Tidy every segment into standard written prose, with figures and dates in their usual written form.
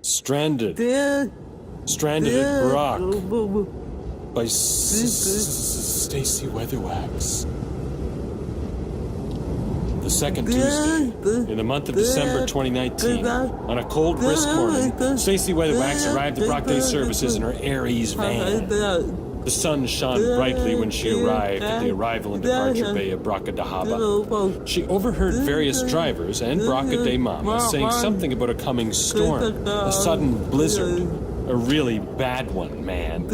Stranded. Stranded at Brock by Stacy Weatherwax. The second Tuesday in the month of December 2019, on a cold, brisk morning, Stacy Weatherwax arrived at Brock Day Services in her Aries van. The sun shone brightly when she arrived at the arrival and departure bay of Bracadahaba. She overheard various drivers and Bracadahaba Mama saying something about a coming storm, a sudden blizzard, a really bad one, man.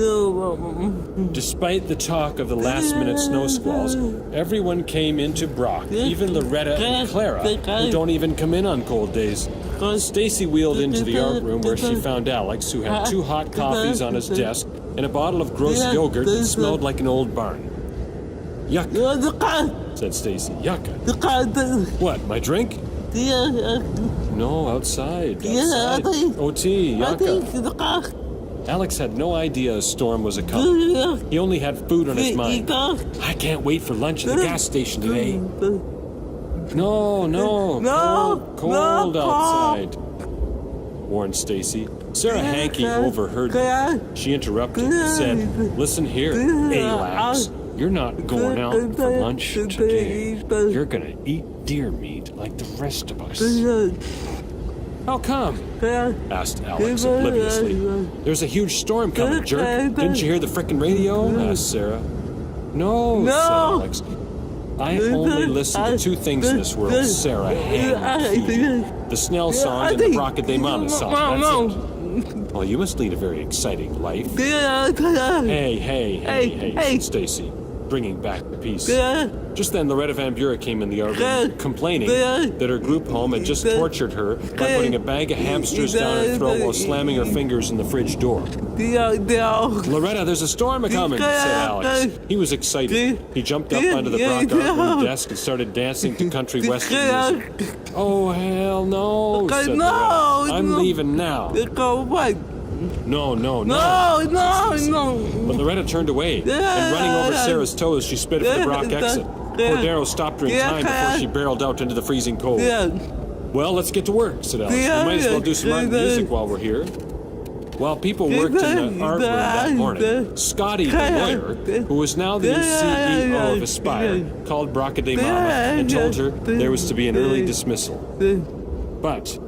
Despite the talk of the last-minute snow squalls, everyone came into Brock, even Loretta and Clara, who don't even come in on cold days. Stacy wheeled into the art room where she found Alex, who had 2 hot coffees on his desk and a bottle of gross yogurt that smelled like an old barn. Yucca, said Stacy. Yucca. What, my drink? No, outside. OT, yucca. Alex had no idea a storm was a-coming. He only had food on his mind. I can't wait for lunch at the gas station today. No, cold outside, warned Stacy. Sarah Hankey overheard her. She interrupted and said, "Listen here, Alex, you're not going out for lunch today. You're gonna eat deer meat like the rest of us." How come? Asked Alex obliviously. There's a huge storm coming, jerk. Didn't you hear the frickin' radio? Asked Sarah. No, said Alex. I only listen to 2 things in this world, Sarah Hankey. The Snell song and the Bracadahaba song. That's it. Well, you must lead a very exciting life. Hey, said Stacy, bringing back the peace. Just then, Loretta Van Buren came in the art room, complaining that her group home had just tortured her by putting a bag of hamsters down her throat while slamming her fingers in the fridge door. Loretta, there's a storm a-coming, said Alex. He was excited. He jumped up onto the Brock art room desk and started dancing to country western music. Oh, hell no, said Loretta. I'm leaving now. No. But Loretta turned away, and running over Sarah's toes, she sped for the Brock exit. Cordero stopped her in time before she barreled out into the freezing cold. Well, let's get to work, said Alex. We might as well do some art music while we're here. While people worked in the art room that morning, Scotty, the lawyer, who was now the new CEO of Aspire, called Bracadahaba and told her there was to be an early dismissal. But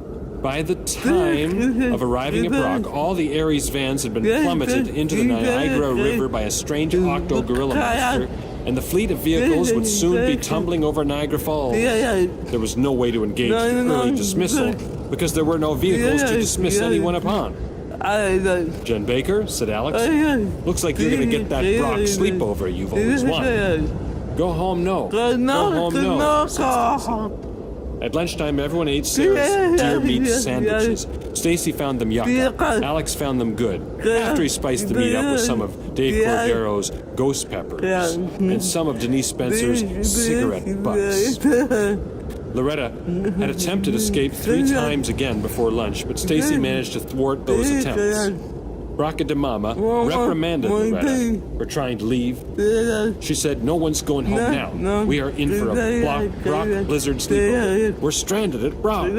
by the time of arriving at Brock, all the Aries vans had been plummeted into the Niagara River by a strange octo-gorilla monster, and the fleet of vehicles would soon be tumbling over Niagara Falls. There was no way to engage the early dismissal, because there were no vehicles to dismiss anyone upon. Jen Baker, said Alex, looks like you're going to get that Brock sleepover you've always wanted. Go home, no. Go home, no. At lunchtime, everyone ate Sarah's deer meat sandwiches. Stacy found them yucca. Alex found them good, after he spiced the meat up with some of Dave Cordero's ghost peppers and some of Denise Spencer's cigarette butts. Loretta had attempted to escape 3 times again before lunch, but Stacy managed to thwart those attempts. Bracadahaba reprimanded Loretta for trying to leave. She said, "No one's going home now. We are in for a Brock blizzard sleepover. We're stranded at Brock."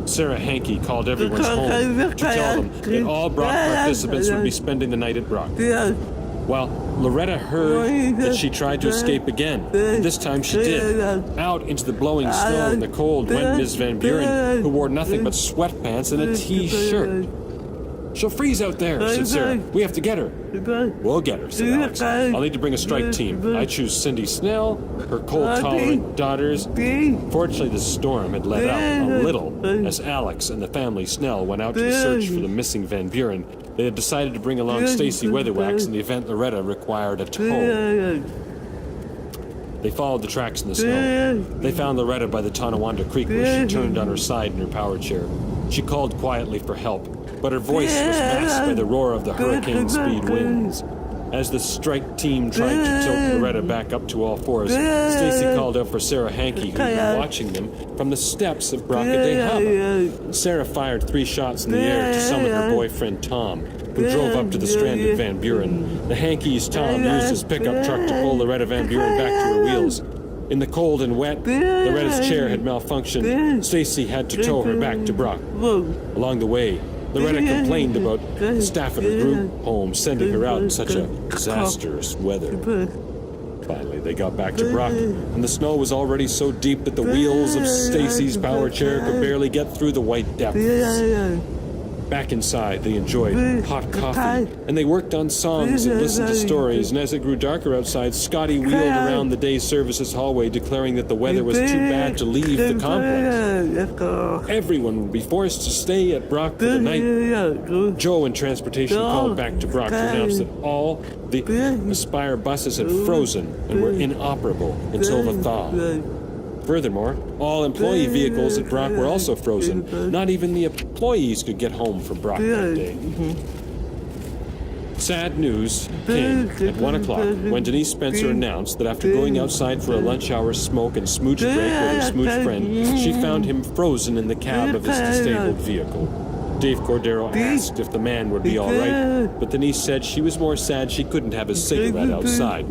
Sarah Hankey called everyone's home to tell them that all Brock participants would be spending the night at Brock. Well, Loretta heard that she tried to escape again. This time she did. Out into the blowing snow and the cold went Ms. Van Buren, who wore nothing but sweatpants and a T-shirt. "She'll freeze out there," said Sarah. "We have to get her." "We'll get her," said Alex. "I'll need to bring a strike team. I choose Cindy Snell, her cold-tolerant daughters." Fortunately, the storm had let out a little as Alex and the family Snell went out to the search for the missing Van Buren. They had decided to bring along Stacy Weatherwax in the event Loretta required a tow. They followed the tracks in the snow. They found Loretta by the Tonawanda Creek where she turned on her side in her power chair. She called quietly for help, but her voice was masked by the roar of the hurricane-speed winds. As the strike team tried to tilt Loretta back up to all fours, Stacy called out for Sarah Hankey, who had been watching them from the steps of Bracadahaba. Sarah fired 3 shots in the air to summon her boyfriend Tom, who drove up to the stranded Van Buren. The Hankeys' Tom used his pickup truck to pull Loretta Van Buren back to her wheels. In the cold and wet, Loretta's chair had malfunctioned. Stacy had to tow her back to Brock. Along the way, Loretta complained about the staff at her group home sending her out in such a disastrous weather. Finally, they got back to Brock, and the snow was already so deep that the wheels of Stacy's power chair could barely get through the white depths. Back inside, they enjoyed hot coffee, and they worked on songs and listened to stories, and as it grew darker outside, Scotty wheeled around the day services hallway declaring that the weather was too bad to leave the complex. Everyone would be forced to stay at Brock for the night. Joe in transportation called back to Brock to announce that all the Aspire buses had frozen and were inoperable until the thaw. Furthermore, all employee vehicles at Brock were also frozen. Not even the employees could get home from Brock that day. Sad news came at 1 o'clock when Denise Spencer announced that after going outside for a lunch hour smoke and smooch break with her smooch friend, she found him frozen in the cab of his disabled vehicle. Dave Cordero asked if the man would be all right, but Denise said she was more sad she couldn't have a cigarette outside.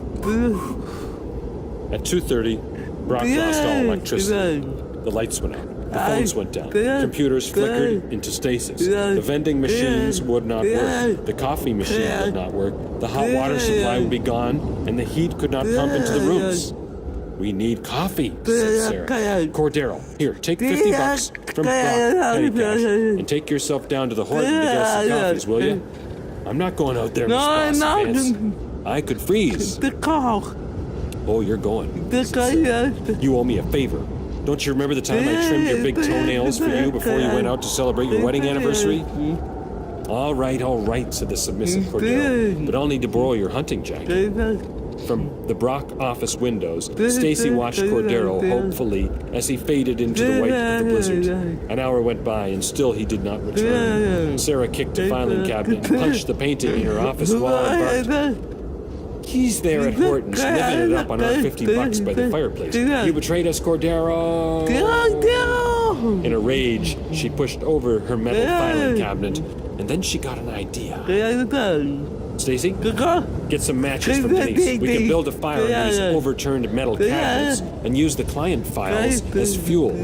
At 2:30, Brock lost all electricity. The lights went out. The phones went down. Computers flickered into stasis. The vending machines would not work. The coffee machine would not work. The hot water supply would be gone, and the heat could not pump into the rooms. We need coffee, said Sarah. Cordero, here, take $50 from Brock petty cash and take yourself down to the Horton to get us some coffees, will you? I'm not going out there, Miss Boss Pants. I could freeze. Oh, you're going. You owe me a favor. Don't you remember the time I trimmed your big toenails for you before you went out to celebrate your wedding anniversary? All right, said the submissive Cordero, but I'll need to borrow your hunting jacket. From the Brock office windows, Stacy watched Cordero hopefully as he faded into the white of the blizzard. An hour went by, and still he did not return. Sarah kicked a filing cabinet and punched the painting in her office wall and barked, "He's there at Horton's, living it up on our $50 by the fireplace. You betrayed us, Cordero!" In a rage, she pushed over her metal filing cabinet, and then she got an idea. Stacy, get some matches from Denise. We can build a fire in these overturned metal cabinets and use the client files as fuel.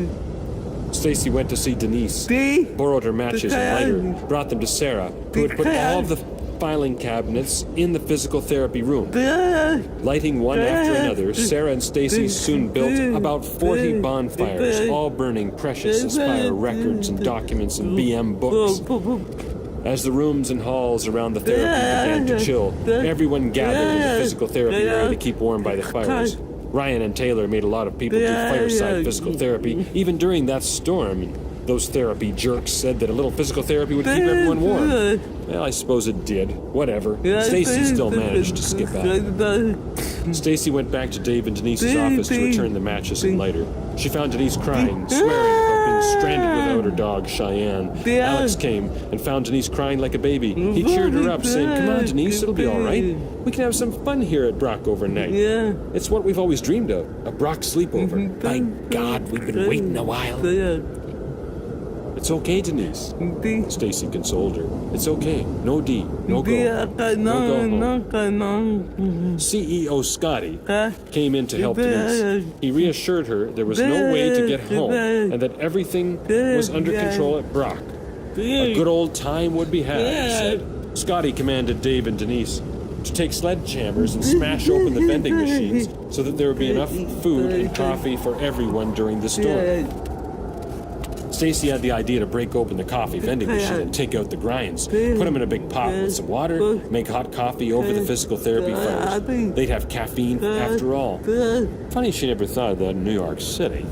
Stacy went to see Denise, borrowed her matches and lighter, brought them to Sarah, who had put all of the filing cabinets in the physical therapy room. Lighting one after another, Sarah and Stacy soon built about 40 bonfires, all burning precious Aspire records and documents and BM books. As the rooms and halls around the therapy began to chill, everyone gathered in the physical therapy area to keep warm by the fires. Ryan and Taylor made a lot of people do fireside physical therapy, even during that storm. Those therapy jerks said that a little physical therapy would keep everyone warm. Well, I suppose it did. Whatever. Stacy still managed to skip out. Stacy went back to Dave and Denise's office to return the matches and lighter. She found Denise crying, swearing about being stranded without her dog, Cheyenne. Alex came and found Denise crying like a baby. He cheered her up, saying, "Come on, Denise, it'll be all right. We can have some fun here at Brock overnight. It's what we've always dreamed of, a Brock sleepover. By God, we've been waiting a while." "It's okay, Denise," Stacy consoled her. "It's okay. No D. No go. No go home." CEO Scotty came in to help Denise. He reassured her there was no way to get home and that everything was under control at Brock. A good old time would be had, he said. Scotty commanded Dave and Denise to take sledgehammers and smash open the vending machines so that there would be enough food and coffee for everyone during the storm. Stacy had the idea to break open the coffee vending machine and take out the grinds, put them in a big pot with some water, make hot coffee over the physical therapy fires. They'd have caffeine after all. Funny she never thought of that in New York City.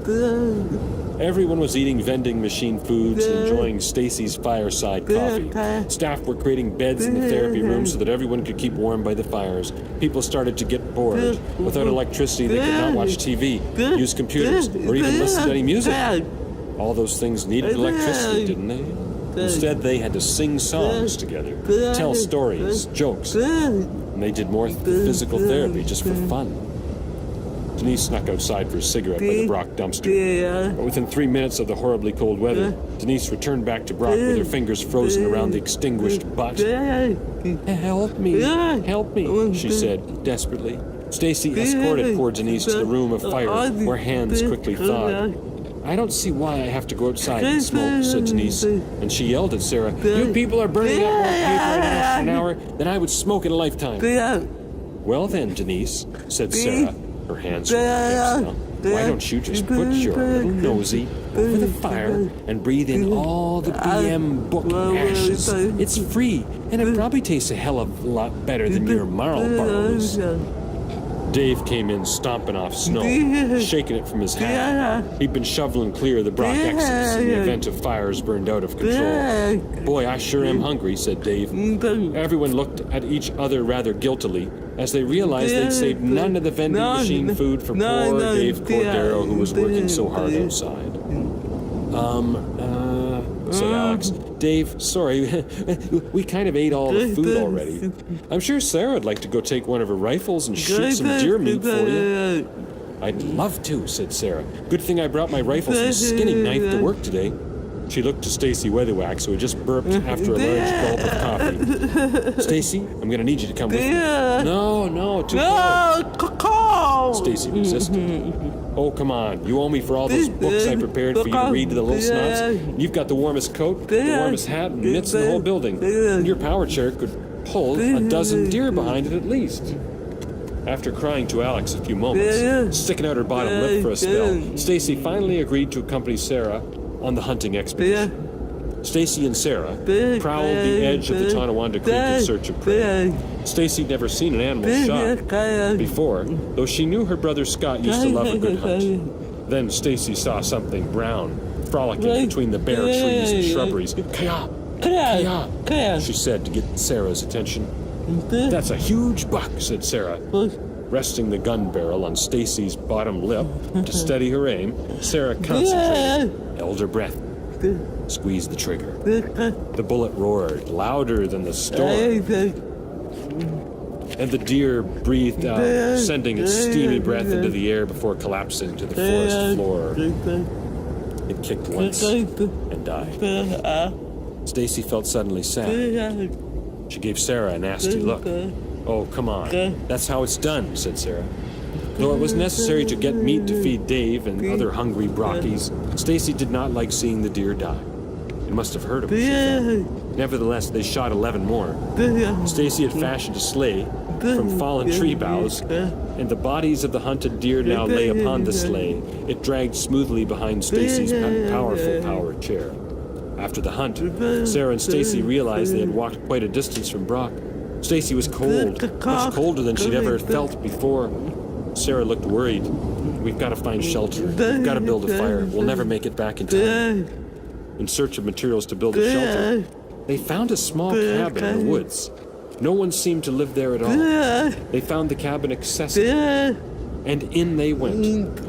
Everyone was eating vending machine foods and enjoying Stacy's fireside coffee. Staff were creating beds in the therapy room so that everyone could keep warm by the fires. People started to get bored. Without electricity, they could not watch TV, use computers, or even listen to any music. All those things needed electricity, didn't they? Instead, they had to sing songs together, tell stories, jokes, and they did more physical therapy just for fun. Denise snuck outside for a cigarette by the Brock dumpster. But within 3 minutes of the horribly cold weather, Denise returned back to Brock with her fingers frozen around the extinguished butt. "Help me," she said desperately. Stacy escorted poor Denise to the room of fire, where hands quickly thawed. I don't see why I have to go outside and smoke, said Denise. And she yelled at Sarah, you people are burning up more paper in half an hour than I would smoke in a lifetime. Well then, Denise, said Sarah, her hands were on her hips now. Why don't you just put your little nosy over the fire and breathe in all the BM book ashes? It's free, and it probably tastes a hell of a lot better than your Marlboros. Dave came in stomping off snow, shaking it from his hat. He'd been shoveling clear the Brock exits in the event of fires burned out of control. Boy, I sure am hungry, said Dave. Everyone looked at each other rather guiltily as they realized they'd saved none of the vending machine food for poor Dave Cordero, who was working so hard outside. Said Alex. Dave, sorry, we kind of ate all the food already. I'm sure Sarah would like to go take one of her rifles and shoot some deer meat for you. I'd love to, said Sarah. Good thing I brought my rifles and skinning knife to work today. She looked to Stacy Weatherwax, who had just burped after a large gulp of coffee. Stacy, I'm going to need you to come with me. No, too cold. Stacy resisted. Oh, come on. You owe me for all those books I prepared for you to read to the little snobs. You've got the warmest coat, the warmest hat, and mitts in the whole building. And your power chair could pull a dozen deer behind it at least. After crying to Alex a few moments, sticking out her bottom lip for a spell, Stacy finally agreed to accompany Sarah on the hunting expedition. Stacy and Sarah prowled the edge of the Tonawanda Creek in search of prey. Stacy'd never seen an animal shot before, though she knew her brother Scott used to love a good hunt. Then Stacy saw something brown frolicking between the bare trees and shrubberies. Kaya! She said to get Sarah's attention. That's a huge buck, said Sarah. Resting the gun barrel on Stacy's bottom lip to steady her aim, Sarah concentrated, held her breath, squeezed the trigger. The bullet roared, louder than the storm, and the deer breathed out, sending its steamy breath into the air before collapsing to the forest floor. It kicked once and died. Stacy felt suddenly sad. She gave Sarah a nasty look. Oh, come on. That's how it's done, said Sarah. Though it was necessary to get meat to feed Dave and other hungry Brockies, Stacy did not like seeing the deer die. It must have hurt him, she thought. Nevertheless, they shot 11 more. Stacy had fashioned a sleigh from fallen tree boughs, and the bodies of the hunted deer now lay upon the sleigh. It dragged smoothly behind Stacy's powerful power chair. After the hunt, Sarah and Stacy realized they had walked quite a distance from Brock. Stacy was cold, much colder than she'd ever felt before. Sarah looked worried. We've got to find shelter. We've got to build a fire. We'll never make it back in time. In search of materials to build a shelter, they found a small cabin in the woods. No one seemed to live there at all. They found the cabin accessible, and in they went.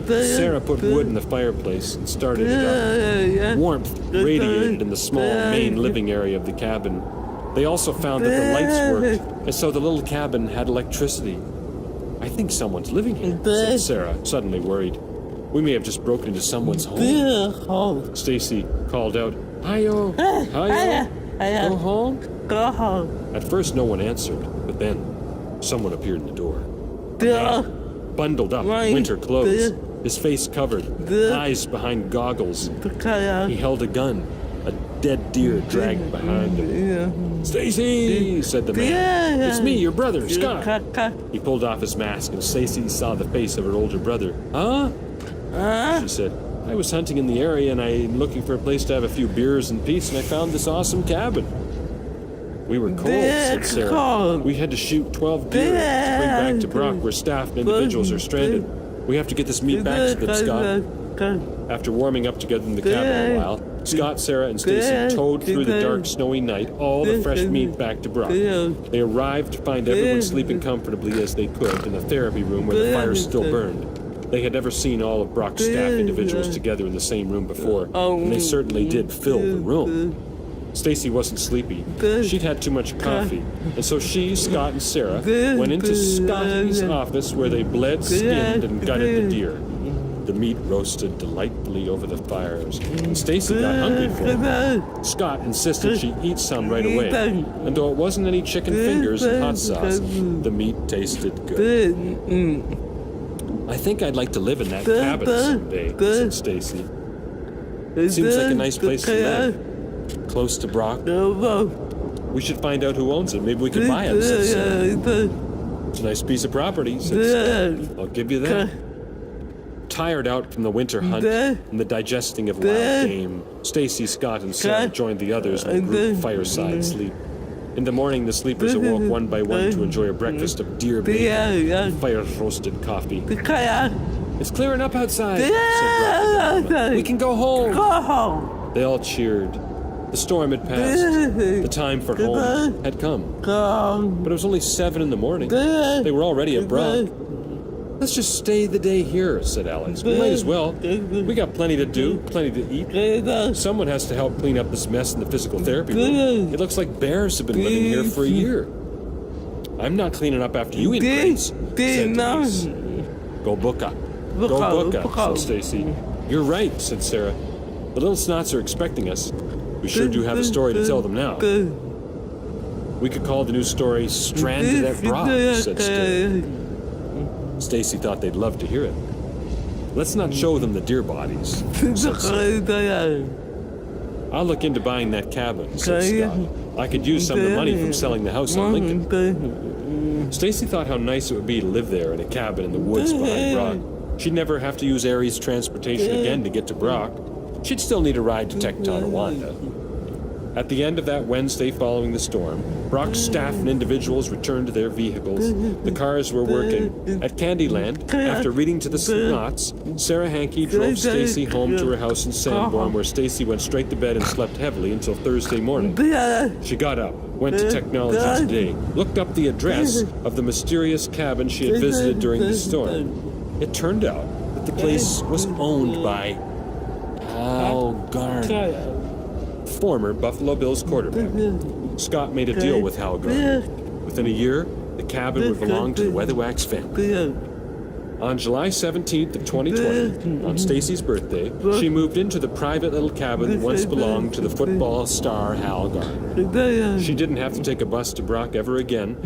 Sarah put wood in the fireplace and started it up. Warmth radiated in the small main living area of the cabin. They also found that the lights worked, and so the little cabin had electricity. I think someone's living here, said Sarah, suddenly worried. We may have just broken into someone's home. Stacy called out, Hi-yo, hi-yo, go home? Go home. At first no one answered, but then someone appeared in the door. A man, bundled up in winter clothes, his face covered, eyes behind goggles. He held a gun, a dead deer dragged behind him. Stacy, said the man. It's me, your brother, Scott. He pulled off his mask and Stacy saw the face of her older brother. Huh? She said, I was hunting in the area and I'm looking for a place to have a few beers and peace and I found this awesome cabin. We were cold, said Sarah. We had to shoot 12 deer to bring back to Brock where staff and individuals are stranded. We have to get this meat back to them, Scott. After warming up together in the cabin a while, Scott, Sarah, and Stacy towed through the dark, snowy night all the fresh meat back to Brock. They arrived to find everyone sleeping comfortably as they could in the therapy room where the fire still burned. They had never seen all of Brock's staff individuals together in the same room before, and they certainly did fill the room. Stacy wasn't sleepy. She'd had too much coffee, and so she, Scott, and Sarah went into Scotty's office where they bled, skinned, and gutted the deer. The meat roasted delightfully over the fires, and Stacy got hungry for it. Scott insisted she eat some right away, and though it wasn't any chicken fingers and hot sauce, the meat tasted good. I think I'd like to live in that cabin someday, said Stacy. Seems like a nice place to live. Close to Brock. We should find out who owns it. Maybe we can buy it, said Sarah. It's a nice piece of property, said Scott. I'll give you that. Tired out from the winter hunt and the digesting of wild game, Stacy, Scott, and Sarah joined the others in a group fireside sleep. In the morning, the sleepers awoke one by one to enjoy a breakfast of deer bacon and fire-roasted coffee. It's clearing up outside, said Brock. We can go home. They all cheered. The storm had passed. The time for home had come. But it was only 7 in the morning. They were already at Brock. Let's just stay the day here, said Alex. We might as well. We got plenty to do, plenty to eat. Someone has to help clean up this mess in the physical therapy room. It looks like bears have been living here for a year. I'm not cleaning up after you ingrates, said Denise. Go booka. Go booka, said Stacy. You're right, said Sarah. The little snots are expecting us. We sure do have a story to tell them now. We could call the new story Stranded at Brock, said Stu. Stacy thought they'd love to hear it. Let's not show them the deer bodies, said Sarah. I'll look into buying that cabin, said Scott. I could use some of the money from selling the house on Lincoln. Stacy thought how nice it would be to live there in a cabin in the woods behind Brock. She'd never have to use Aries transportation again to get to Brock. She'd still need a ride to Tonawanda. At the end of that Wednesday following the storm, Brock's staff and individuals returned to their vehicles. The cars were working. At Candyland, after reading to the Snots, Sarah Hankey drove Stacy home to her house in Sanborn, where Stacy went straight to bed and slept heavily until Thursday morning. She got up, went to Technology Today, looked up the address of the mysterious cabin she had visited during the storm. It turned out that the place was owned by Hal Garner, former Buffalo Bills quarterback. Scott made a deal with Hal Garner. Within a year, the cabin would belong to the Weatherwax family. On July 17th of 2020, on Stacy's birthday, she moved into the private little cabin that once belonged to the football star Hal Garner. She didn't have to take a bus to Brock ever again,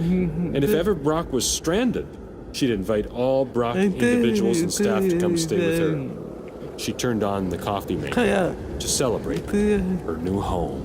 and if ever Brock was stranded, she'd invite all Brock individuals and staff to come stay with her. She turned on the coffee maker to celebrate her new home.